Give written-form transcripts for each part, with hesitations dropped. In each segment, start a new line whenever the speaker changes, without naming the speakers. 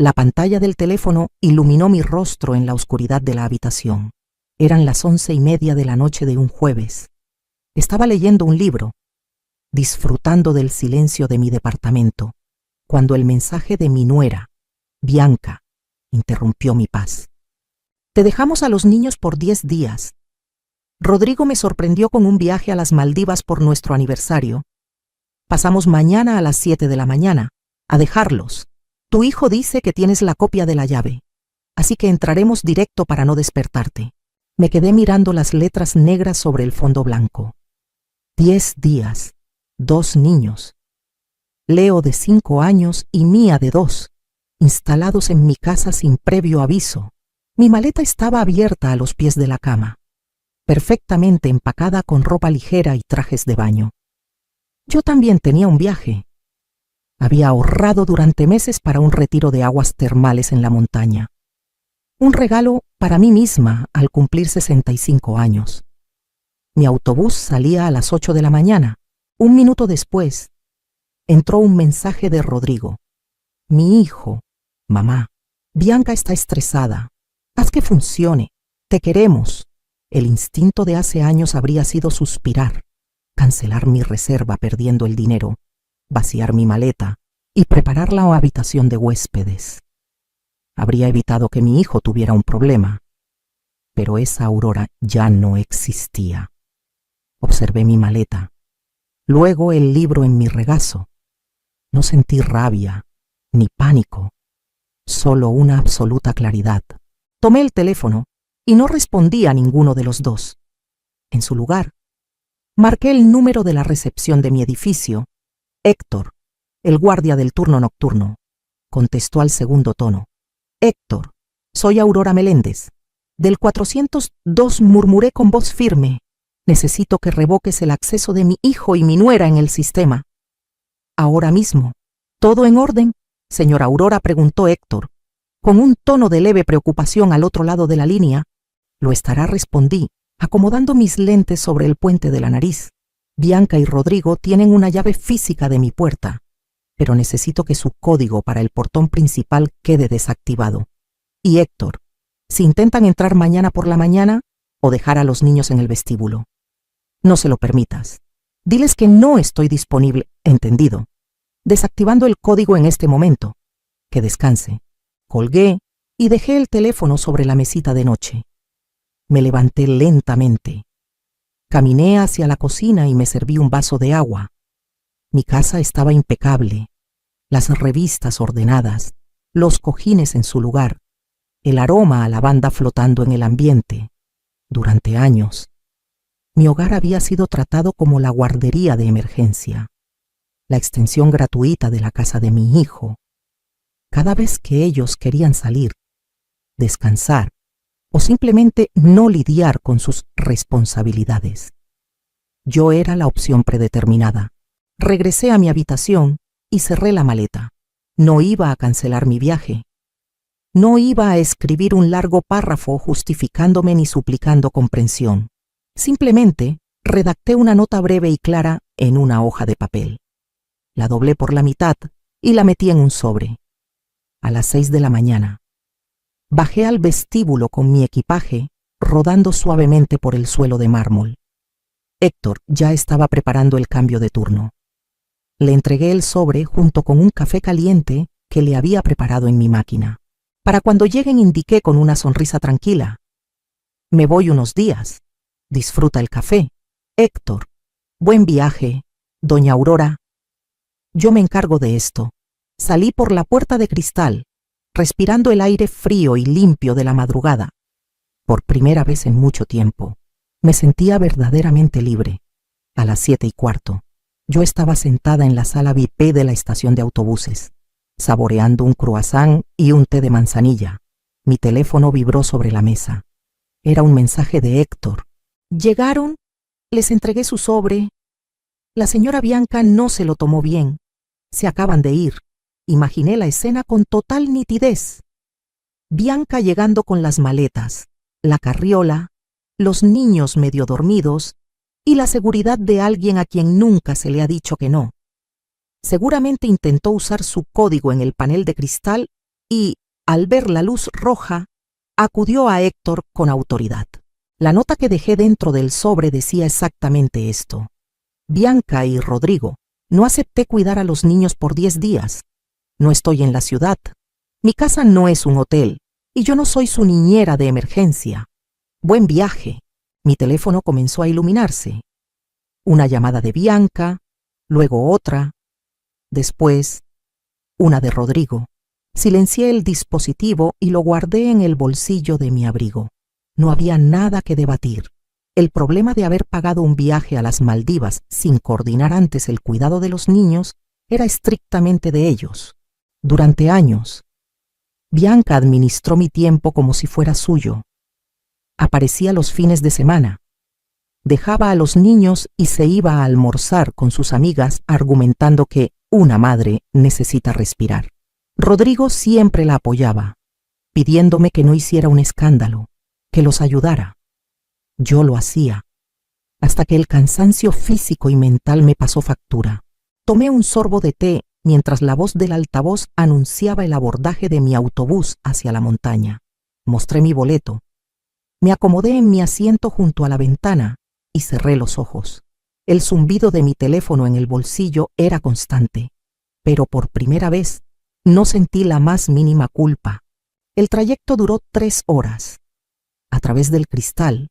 La pantalla del teléfono iluminó mi rostro en la oscuridad de la habitación. Eran las 11:30 de la noche de un jueves. Estaba leyendo un libro, disfrutando del silencio de mi departamento, cuando el mensaje de mi nuera, Bianca, interrumpió mi paz. Te dejamos a los niños por 10 días. Rodrigo me sorprendió con un viaje a las Maldivas por nuestro aniversario. Pasamos mañana a las 7 de la mañana a dejarlos. Tu hijo dice que tienes la copia de la llave, así que entraremos directo para no despertarte. Me quedé mirando las letras negras sobre el fondo blanco. 10 días, 2 niños. Leo de 5 años y Mía de 2, instalados en mi casa sin previo aviso. Mi maleta estaba abierta a los pies de la cama, perfectamente empacada con ropa ligera y trajes de baño. Yo también tenía un viaje. Había ahorrado durante meses para un retiro de aguas termales en la montaña. Un regalo para mí misma al cumplir 65 años. Mi autobús salía a las 8 de la mañana. Un minuto después, entró un mensaje de Rodrigo. Mi hijo, mamá, Bianca está estresada. Haz que funcione. Te queremos. El instinto de hace años habría sido suspirar, cancelar mi reserva perdiendo el dinero, vaciar mi maleta y preparar la habitación de huéspedes. Habría evitado que mi hijo tuviera un problema, pero esa Aurora ya no existía. Observé mi maleta, luego el libro en mi regazo. No sentí rabia ni pánico, solo una absoluta claridad. Tomé el teléfono y no respondí a ninguno de los dos. En su lugar, marqué el número de la recepción de mi edificio. Héctor, el guardia del turno nocturno, contestó al segundo tono. Héctor, soy Aurora Meléndez. Del 402 murmuré con voz firme. Necesito que revoques el acceso de mi hijo y mi nuera en el sistema. Ahora mismo. ¿Todo en orden? Señora Aurora, preguntó Héctor, con un tono de leve preocupación al otro lado de la línea. Lo estará, respondí, acomodando mis lentes sobre el puente de la nariz. Bianca y Rodrigo tienen una llave física de mi puerta, pero necesito que su código para el portón principal quede desactivado. Y Héctor, si intentan entrar mañana por la mañana o dejar a los niños en el vestíbulo, no se lo permitas. Diles que no estoy disponible, ¿entendido? Desactivando el código en este momento. Que descanse. Colgué y dejé el teléfono sobre la mesita de noche. Me levanté lentamente. Caminé hacia la cocina y me serví un vaso de agua. Mi casa estaba impecable. Las revistas ordenadas, los cojines en su lugar, el aroma a lavanda flotando en el ambiente. Durante años, mi hogar había sido tratado como la guardería de emergencia, la extensión gratuita de la casa de mi hijo. Cada vez que ellos querían salir, descansar o simplemente no lidiar con sus responsabilidades, yo era la opción predeterminada. Regresé a mi habitación y cerré la maleta. No iba a cancelar mi viaje. No iba a escribir un largo párrafo justificándome ni suplicando comprensión. Simplemente redacté una nota breve y clara en una hoja de papel. La doblé por la mitad y la metí en un sobre. A las 6 de la mañana. Bajé al vestíbulo con mi equipaje, rodando suavemente por el suelo de mármol. Héctor ya estaba preparando el cambio de turno. Le entregué el sobre junto con un café caliente que le había preparado en mi máquina. Para cuando lleguen indiqué con una sonrisa tranquila. Me voy unos días. Disfruta el café. Héctor, buen viaje. Doña Aurora. Yo me encargo de esto. Salí por la puerta de cristal, respirando el aire frío y limpio de la madrugada. Por primera vez en mucho tiempo, me sentía verdaderamente libre. A las 7:15, yo estaba sentada en la sala VIP de la estación de autobuses, saboreando un croissant y un té de manzanilla. Mi teléfono vibró sobre la mesa. Era un mensaje de Héctor. Llegaron, les entregué su sobre. La señora Bianca no se lo tomó bien. Se acaban de ir. Imaginé la escena con total nitidez. Bianca llegando con las maletas, la carriola, los niños medio dormidos y la seguridad de alguien a quien nunca se le ha dicho que no. Seguramente intentó usar su código en el panel de cristal y, al ver la luz roja, acudió a Héctor con autoridad. La nota que dejé dentro del sobre decía exactamente esto. Bianca y Rodrigo, no acepté cuidar a los niños por 10 días. No estoy en la ciudad. Mi casa no es un hotel y yo no soy su niñera de emergencia. Buen viaje. Mi teléfono comenzó a iluminarse. Una llamada de Bianca, luego otra, después una de Rodrigo. Silencié el dispositivo y lo guardé en el bolsillo de mi abrigo. No había nada que debatir. El problema de haber pagado un viaje a las Maldivas sin coordinar antes el cuidado de los niños era estrictamente de ellos. Durante años, Bianca administró mi tiempo como si fuera suyo. Aparecía los fines de semana. Dejaba a los niños y se iba a almorzar con sus amigas argumentando que una madre necesita respirar. Rodrigo siempre la apoyaba, pidiéndome que no hiciera un escándalo, que los ayudara. Yo lo hacía, hasta que el cansancio físico y mental me pasó factura. Tomé un sorbo de té mientras la voz del altavoz anunciaba el abordaje de mi autobús hacia la montaña. Mostré mi boleto. Me acomodé en mi asiento junto a la ventana y cerré los ojos. El zumbido de mi teléfono en el bolsillo era constante, pero por primera vez no sentí la más mínima culpa. El trayecto duró 3 horas. A través del cristal,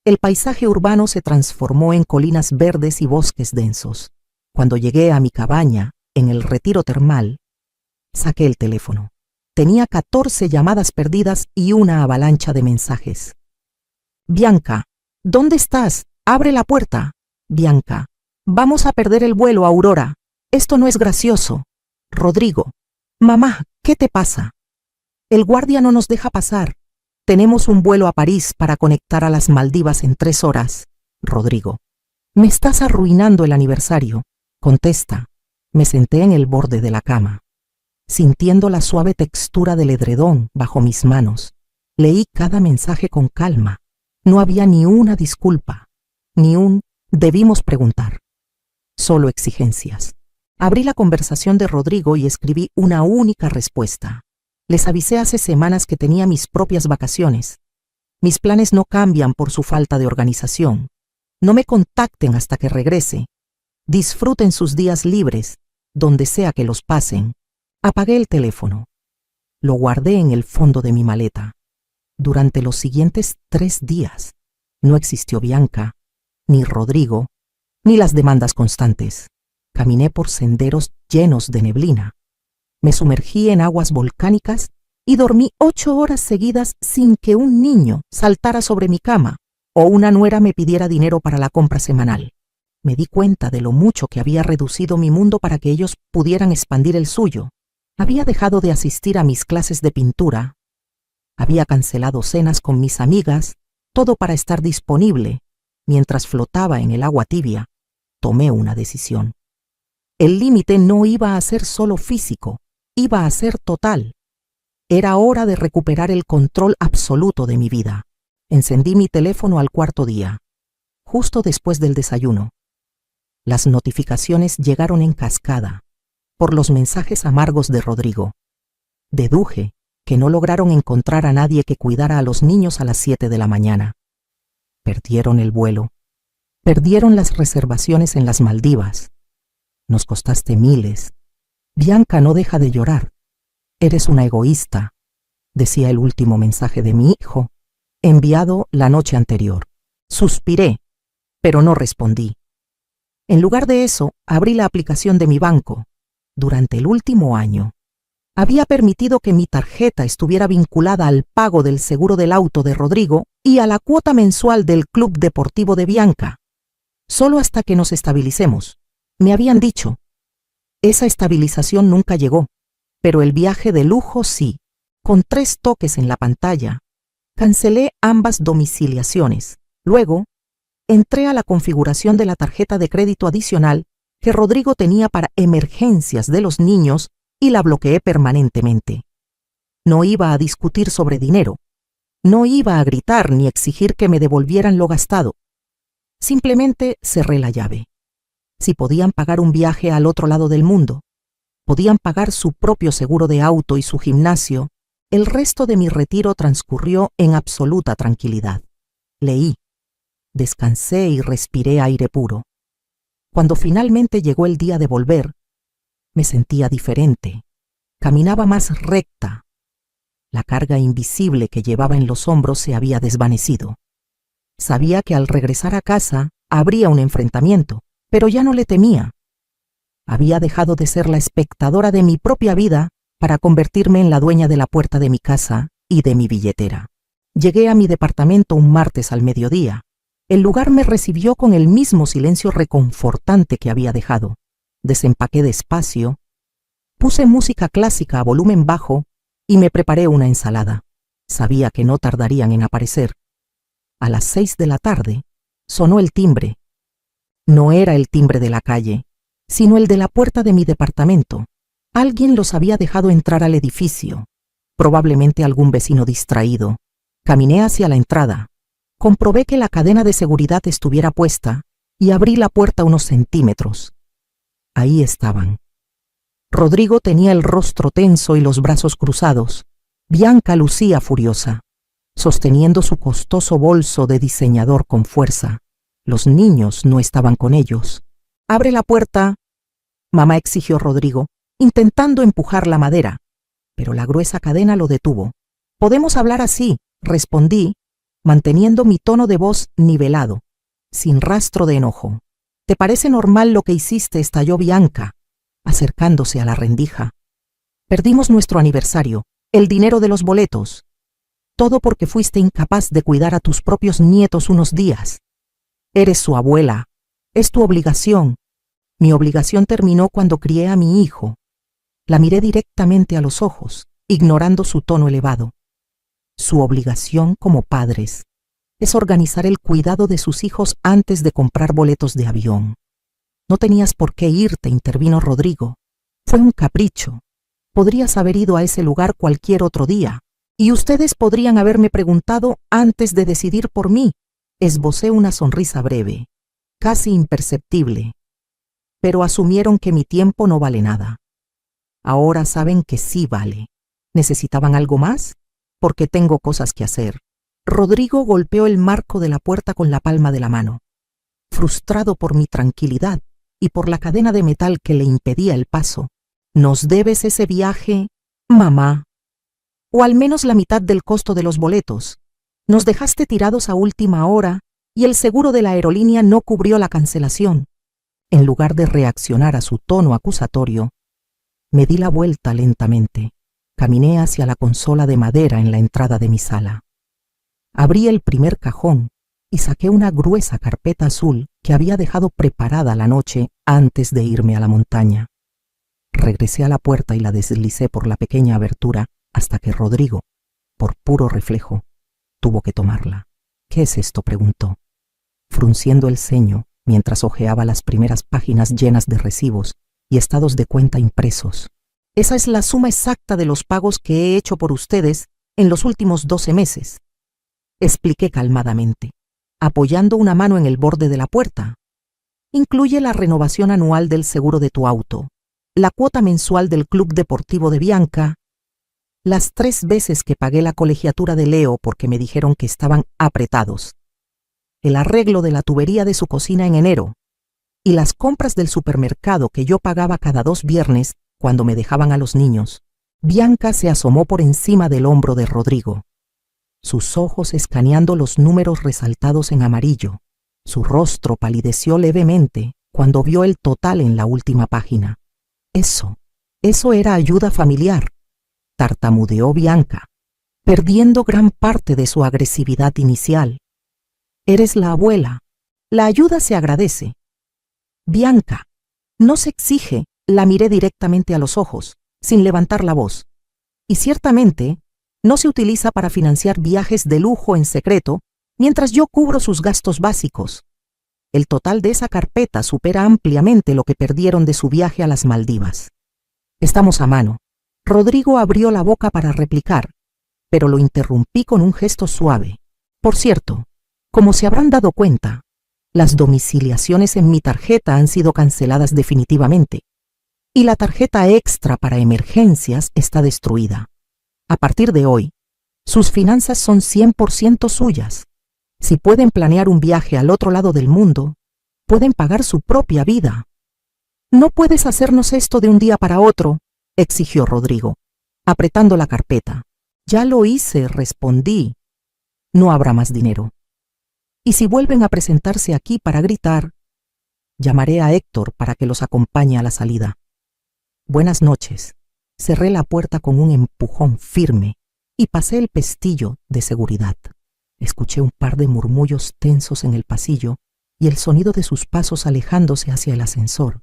el paisaje urbano se transformó en colinas verdes y bosques densos. Cuando llegué a mi cabaña, en el retiro termal, saqué el teléfono. Tenía 14 llamadas perdidas y una avalancha de mensajes. Bianca, ¿dónde estás? Abre la puerta. Bianca, vamos a perder el vuelo, Aurora. Esto no es gracioso. Rodrigo, mamá, ¿qué te pasa? El guardia no nos deja pasar. Tenemos un vuelo a París para conectar a las Maldivas en 3 horas. Rodrigo, me estás arruinando el aniversario. Contesta. Me senté en el borde de la cama, sintiendo la suave textura del edredón bajo mis manos. Leí cada mensaje con calma. No había ni una disculpa, ni un debimos preguntar. Solo exigencias. Abrí la conversación de Rodrigo y escribí una única respuesta. Les avisé hace semanas que tenía mis propias vacaciones. Mis planes no cambian por su falta de organización. No me contacten hasta que regrese. Disfruten sus días libres, donde sea que los pasen. Apagué el teléfono. Lo guardé en el fondo de mi maleta. Durante los siguientes 3 días, no existió Bianca, ni Rodrigo, ni las demandas constantes. Caminé por senderos llenos de neblina. Me sumergí en aguas volcánicas y dormí 8 horas seguidas sin que un niño saltara sobre mi cama o una nuera me pidiera dinero para la compra semanal. Me di cuenta de lo mucho que había reducido mi mundo para que ellos pudieran expandir el suyo. Había dejado de asistir a mis clases de pintura. Había cancelado cenas con mis amigas, todo para estar disponible. Mientras flotaba en el agua tibia, tomé una decisión. El límite no iba a ser solo físico, iba a ser total. Era hora de recuperar el control absoluto de mi vida. Encendí mi teléfono al 4.º día, justo después del desayuno. Las notificaciones llegaron en cascada, por los mensajes amargos de Rodrigo. Deduje que no lograron encontrar a nadie que cuidara a los niños a las 7 de la mañana. Perdieron el vuelo. Perdieron las reservaciones en las Maldivas. Nos costaste miles. Bianca, no deja de llorar. Eres una egoísta, decía el último mensaje de mi hijo, enviado la noche anterior. Suspiré, pero no respondí. En lugar de eso, abrí la aplicación de mi banco. Durante el último año, había permitido que mi tarjeta estuviera vinculada al pago del seguro del auto de Rodrigo y a la cuota mensual del club deportivo de Bianca. Solo hasta que nos estabilicemos. Me habían dicho. Esa estabilización nunca llegó, pero el viaje de lujo sí. Con 3 toques en la pantalla, cancelé ambas domiciliaciones. Luego, entré a la configuración de la tarjeta de crédito adicional que Rodrigo tenía para emergencias de los niños y la bloqueé permanentemente. No iba a discutir sobre dinero. No iba a gritar ni exigir que me devolvieran lo gastado. Simplemente cerré la llave. Si podían pagar un viaje al otro lado del mundo, podían pagar su propio seguro de auto y su gimnasio, el resto de mi retiro transcurrió en absoluta tranquilidad. Leí, descansé y respiré aire puro. Cuando finalmente llegó el día de volver, me sentía diferente. Caminaba más recta. La carga invisible que llevaba en los hombros se había desvanecido. Sabía que al regresar a casa habría un enfrentamiento, pero ya no le temía. Había dejado de ser la espectadora de mi propia vida para convertirme en la dueña de la puerta de mi casa y de mi billetera. Llegué a mi departamento un martes al mediodía. El lugar me recibió con el mismo silencio reconfortante que había dejado. Desempaqué despacio, puse música clásica a volumen bajo y me preparé una ensalada. Sabía que no tardarían en aparecer. A las 6 de la tarde sonó el timbre. No era el timbre de la calle, sino el de la puerta de mi departamento. Alguien los había dejado entrar al edificio, probablemente algún vecino distraído. Caminé hacia la entrada. Comprobé que la cadena de seguridad estuviera puesta y abrí la puerta unos centímetros. Ahí estaban. Rodrigo tenía el rostro tenso y los brazos cruzados. Bianca lucía furiosa, sosteniendo su costoso bolso de diseñador con fuerza. Los niños no estaban con ellos. «Abre la puerta», mamá exigió Rodrigo, intentando empujar la madera, pero la gruesa cadena lo detuvo. «Podemos hablar así», respondí, manteniendo mi tono de voz nivelado, sin rastro de enojo. «¿Te parece normal lo que hiciste?», estalló Bianca, acercándose a la rendija. «Perdimos nuestro aniversario, el dinero de los boletos. Todo porque fuiste incapaz de cuidar a tus propios nietos unos días. Eres su abuela. Es tu obligación». Mi obligación terminó cuando crié a mi hijo. La miré directamente a los ojos, ignorando su tono elevado. Su obligación como padres es organizar el cuidado de sus hijos antes de comprar boletos de avión. «No tenías por qué irte», intervino Rodrigo. «Fue un capricho. Podrías haber ido a ese lugar cualquier otro día, y ustedes podrían haberme preguntado antes de decidir por mí». Esbocé una sonrisa breve, casi imperceptible, pero asumieron que mi tiempo no vale nada. Ahora saben que sí vale. ¿Necesitaban algo más? Porque tengo cosas que hacer. Rodrigo golpeó el marco de la puerta con la palma de la mano. Frustrado por mi tranquilidad y por la cadena de metal que le impedía el paso. «¿Nos debes ese viaje, mamá? O al menos la mitad del costo de los boletos. Nos dejaste tirados a última hora y el seguro de la aerolínea no cubrió la cancelación». En lugar de reaccionar a su tono acusatorio, me di la vuelta lentamente. Caminé hacia la consola de madera en la entrada de mi sala. Abrí el primer cajón y saqué una gruesa carpeta azul que había dejado preparada la noche antes de irme a la montaña. Regresé a la puerta y la deslicé por la pequeña abertura hasta que Rodrigo, por puro reflejo, tuvo que tomarla. «¿Qué es esto?», preguntó, frunciendo el ceño mientras hojeaba las primeras páginas llenas de recibos y estados de cuenta impresos. «Esa es la suma exacta de los pagos que he hecho por ustedes en los últimos 12 meses», expliqué calmadamente, apoyando una mano en el borde de la puerta. «Incluye la renovación anual del seguro de tu auto, la cuota mensual del club deportivo de Bianca, las 3 veces que pagué la colegiatura de Leo porque me dijeron que estaban apretados, el arreglo de la tubería de su cocina en enero y las compras del supermercado que yo pagaba cada 2 viernes cuando me dejaban a los niños». Bianca se asomó por encima del hombro de Rodrigo, sus ojos escaneando los números resaltados en amarillo. Su rostro palideció levemente cuando vio el total en la última página. Eso era ayuda familiar», tartamudeó Bianca, perdiendo gran parte de su agresividad inicial. «Eres la abuela. La ayuda se agradece». «Bianca, no se exige», la miré directamente a los ojos, sin levantar la voz. «Y ciertamente, no se utiliza para financiar viajes de lujo en secreto mientras yo cubro sus gastos básicos. El total de esa carpeta supera ampliamente lo que perdieron de su viaje a las Maldivas. Estamos a mano». Rodrigo abrió la boca para replicar, pero lo interrumpí con un gesto suave. «Por cierto, como se habrán dado cuenta, las domiciliaciones en mi tarjeta han sido canceladas definitivamente. y la tarjeta extra para emergencias está destruida. A partir de hoy, sus finanzas son 100% suyas. Si pueden planear un viaje al otro lado del mundo, pueden pagar su propia vida. No puedes hacernos esto de un día para otro, exigió Rodrigo, apretando la carpeta. Ya lo hice, respondí. No habrá más dinero. Y si vuelven a presentarse aquí para gritar, llamaré a Héctor para que los acompañe a la salida. Buenas noches. Cerré la puerta con un empujón firme y pasé el pestillo de seguridad. Escuché un par de murmullos tensos en el pasillo y el sonido de sus pasos alejándose hacia el ascensor.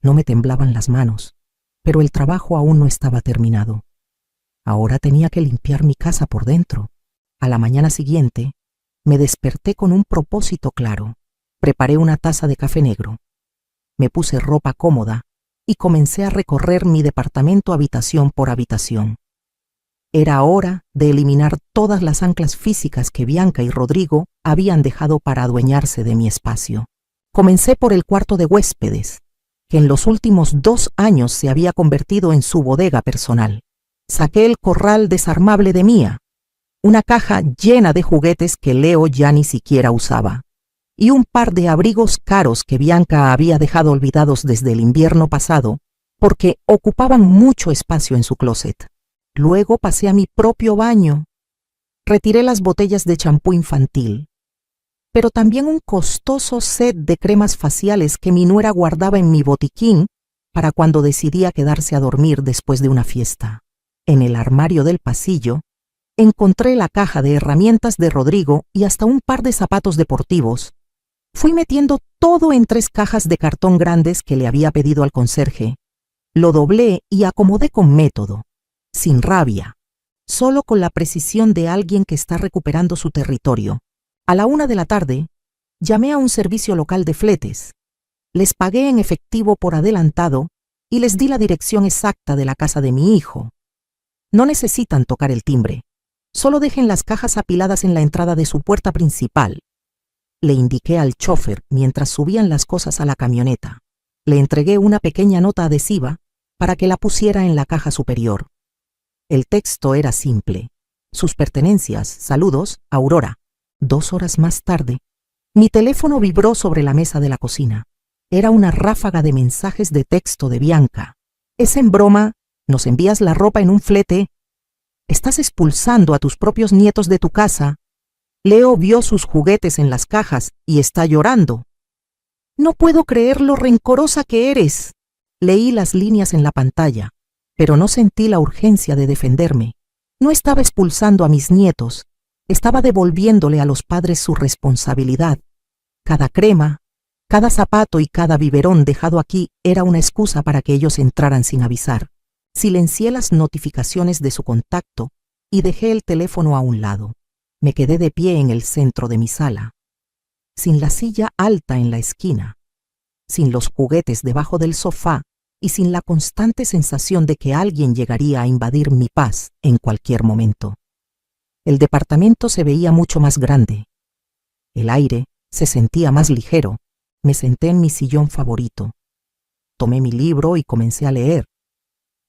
No me temblaban las manos, pero el trabajo aún no estaba terminado. Ahora tenía que limpiar mi casa por dentro. A la mañana siguiente, me desperté con un propósito claro. Preparé una taza de café negro. Me puse ropa cómoda y comencé a recorrer mi departamento habitación por habitación. Era hora de eliminar todas las anclas físicas que Bianca y Rodrigo habían dejado para adueñarse de mi espacio. Comencé por el cuarto de huéspedes, que en los últimos 2 años se había convertido en su bodega personal. Saqué el corral desarmable de Mía, una caja llena de juguetes que Leo ya ni siquiera usaba, y un par de abrigos caros que Bianca había dejado olvidados desde el invierno pasado porque ocupaban mucho espacio en su closet. Luego pasé a mi propio baño. Retiré las botellas de champú infantil, pero también un costoso set de cremas faciales que mi nuera guardaba en mi botiquín para cuando decidía quedarse a dormir después de una fiesta. En el armario del pasillo, encontré la caja de herramientas de Rodrigo y hasta un par de zapatos deportivos. Fui metiendo todo en 3 cajas de cartón grandes que le había pedido al conserje. Lo doblé y acomodé con método, sin rabia, solo con la precisión de alguien que está recuperando su territorio. A la 1 de la tarde, llamé a un servicio local de fletes. Les pagué en efectivo por adelantado y les di la dirección exacta de la casa de mi hijo. No necesitan tocar el timbre. Solo dejen las cajas apiladas en la entrada de su puerta principal. Le indiqué al chófer mientras subían las cosas a la camioneta. Le entregué una pequeña nota adhesiva para que la pusiera en la caja superior. El texto era simple. Sus pertenencias, saludos, Aurora. 2 horas más tarde, mi teléfono vibró sobre la mesa de la cocina. Era una ráfaga de mensajes de texto de Bianca. ¿Es en broma? ¿Nos envías la ropa en un flete? ¿Estás expulsando a tus propios nietos de tu casa? Leo vio sus juguetes en las cajas y está llorando. No puedo creer lo rencorosa que eres. Leí las líneas en la pantalla, pero no sentí la urgencia de defenderme. No estaba expulsando a mis nietos, estaba devolviéndole a los padres su responsabilidad. Cada crema, cada zapato y cada biberón dejado aquí era una excusa para que ellos entraran sin avisar. Silencié las notificaciones de su contacto y dejé el teléfono a un lado. Me quedé de pie en el centro de mi sala, sin la silla alta en la esquina, sin los juguetes debajo del sofá y sin la constante sensación de que alguien llegaría a invadir mi paz en cualquier momento. El departamento se veía mucho más grande. El aire se sentía más ligero. Me senté en mi sillón favorito. Tomé mi libro y comencé a leer.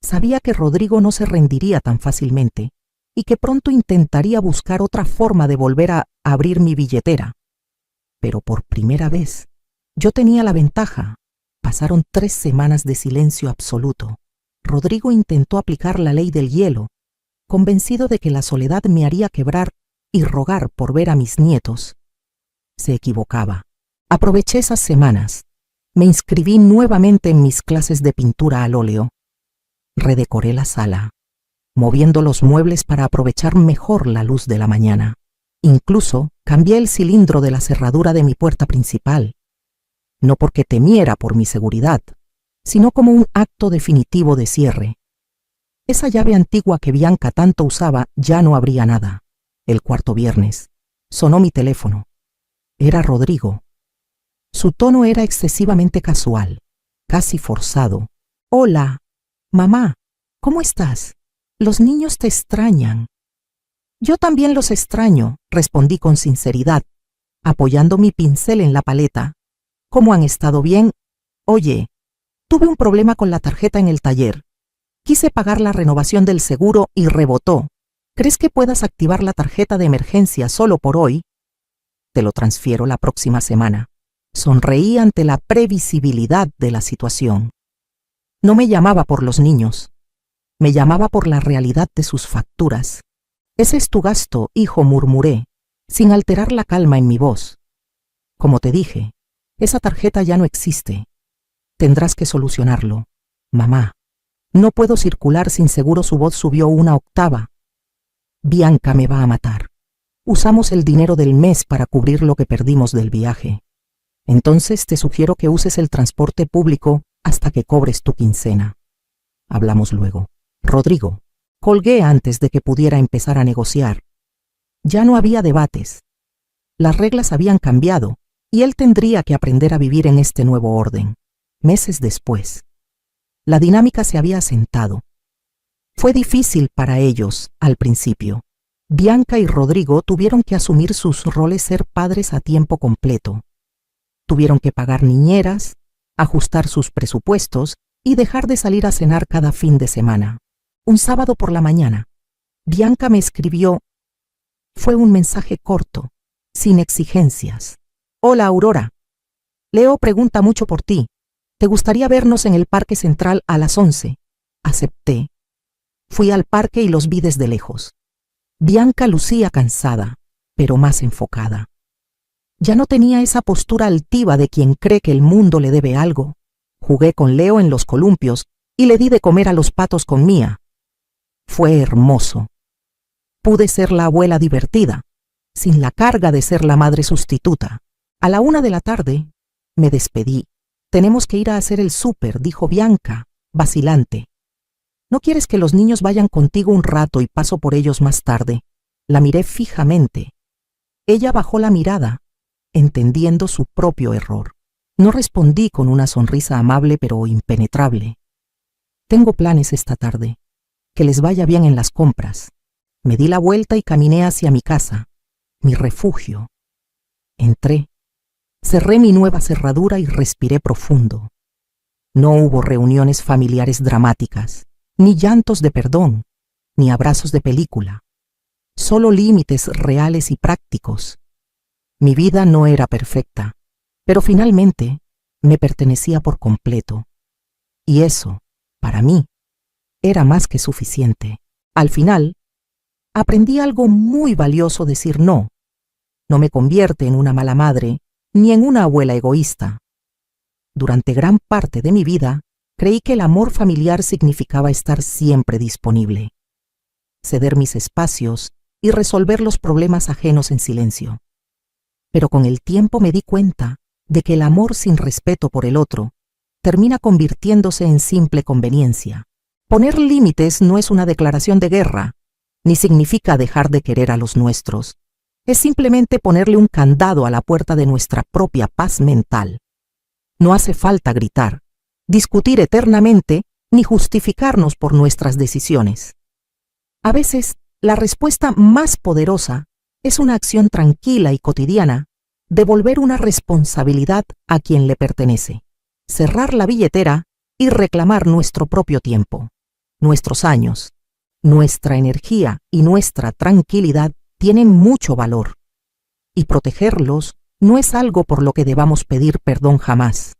Sabía que Rodrigo no se rendiría tan fácilmente y que pronto intentaría buscar otra forma de volver a abrir mi billetera. Pero por primera vez, yo tenía la ventaja. Pasaron 3 semanas de silencio absoluto. Rodrigo intentó aplicar la ley del hielo, convencido de que la soledad me haría quebrar y rogar por ver a mis nietos. Se equivocaba. Aproveché esas semanas. Me inscribí nuevamente en mis clases de pintura al óleo. Redecoré la sala, moviendo los muebles para aprovechar mejor la luz de la mañana. Incluso cambié el cilindro de la cerradura de mi puerta principal, no porque temiera por mi seguridad, sino como un acto definitivo de cierre. Esa llave antigua que Bianca tanto usaba ya no abría nada. El cuarto viernes sonó mi teléfono. Era Rodrigo. Su tono era excesivamente casual, casi forzado. Hola, mamá, ¿cómo estás? Los niños te extrañan. Yo también los extraño, respondí con sinceridad, apoyando mi pincel en la paleta. ¿Cómo han estado bien? Oye, Tuve un problema con la tarjeta en el taller. Quise pagar la renovación del seguro y rebotó. ¿Crees que puedas activar la tarjeta de emergencia solo por hoy? Te lo transfiero la próxima semana. Sonreí ante la previsibilidad de la situación. No me llamaba por los niños. Me llamaba por la realidad de sus facturas. Ese es tu gasto, hijo, murmuré, sin alterar la calma en mi voz. Como te dije, esa tarjeta ya no existe. Tendrás que solucionarlo. Mamá, no puedo circular sin seguro. Su voz subió una octava. Bianca me va a matar. Usamos el dinero del mes para cubrir lo que perdimos del viaje. Entonces te sugiero que uses el transporte público hasta que cobres tu quincena. Hablamos luego. Rodrigo. Colgué antes de que pudiera empezar a negociar. Ya no había debates. Las reglas habían cambiado y él tendría que aprender a vivir en este nuevo orden. Meses después, la dinámica se había asentado. Fue difícil para ellos al principio. Bianca y Rodrigo tuvieron que asumir sus roles, ser padres a tiempo completo. Tuvieron que pagar niñeras, ajustar sus presupuestos y dejar de salir a cenar cada fin de semana. Un sábado por la mañana, Bianca me escribió. Fue un mensaje corto, sin exigencias. Hola, Aurora. Leo pregunta mucho por ti. ¿Te gustaría vernos en el Parque Central a las 11? Acepté. Fui al parque y los vi desde lejos. Bianca lucía cansada, pero más enfocada. Ya no tenía esa postura altiva de quien cree que el mundo le debe algo. Jugué con Leo en los columpios y le di de comer a los patos con Mía. Fue hermoso. Pude ser la abuela divertida, sin la carga de ser la madre sustituta. A la 1 de la tarde, me despedí. Tenemos que ir a hacer el súper, dijo Bianca, vacilante. ¿No quieres que los niños vayan contigo un rato y paso por ellos más tarde? La miré fijamente. Ella bajó la mirada, entendiendo su propio error. No respondí con una sonrisa amable pero impenetrable. Tengo planes esta tarde. Que les vaya bien en las compras. Me di la vuelta y caminé hacia mi casa, mi refugio. Entré, cerré mi nueva cerradura y respiré profundo. No hubo reuniones familiares dramáticas, ni llantos de perdón, ni abrazos de película. Solo límites reales y prácticos. Mi vida no era perfecta, pero finalmente me pertenecía por completo. Y eso, para mí, era más que suficiente. Al final, aprendí algo muy valioso: decir no. No me convierte en una mala madre, ni en una abuela egoísta. Durante gran parte de mi vida, creí que el amor familiar significaba estar siempre disponible, ceder mis espacios y resolver los problemas ajenos en silencio. Pero con el tiempo me di cuenta de que el amor sin respeto por el otro termina convirtiéndose en simple conveniencia. Poner límites no es una declaración de guerra, ni significa dejar de querer a los nuestros. Es simplemente ponerle un candado a la puerta de nuestra propia paz mental. No hace falta gritar, discutir eternamente, ni justificarnos por nuestras decisiones. A veces, la respuesta más poderosa es una acción tranquila y cotidiana, devolver una responsabilidad a quien le pertenece, cerrar la billetera y reclamar nuestro propio tiempo. Nuestros años, nuestra energía y nuestra tranquilidad tienen mucho valor, y protegerlos no es algo por lo que debamos pedir perdón jamás.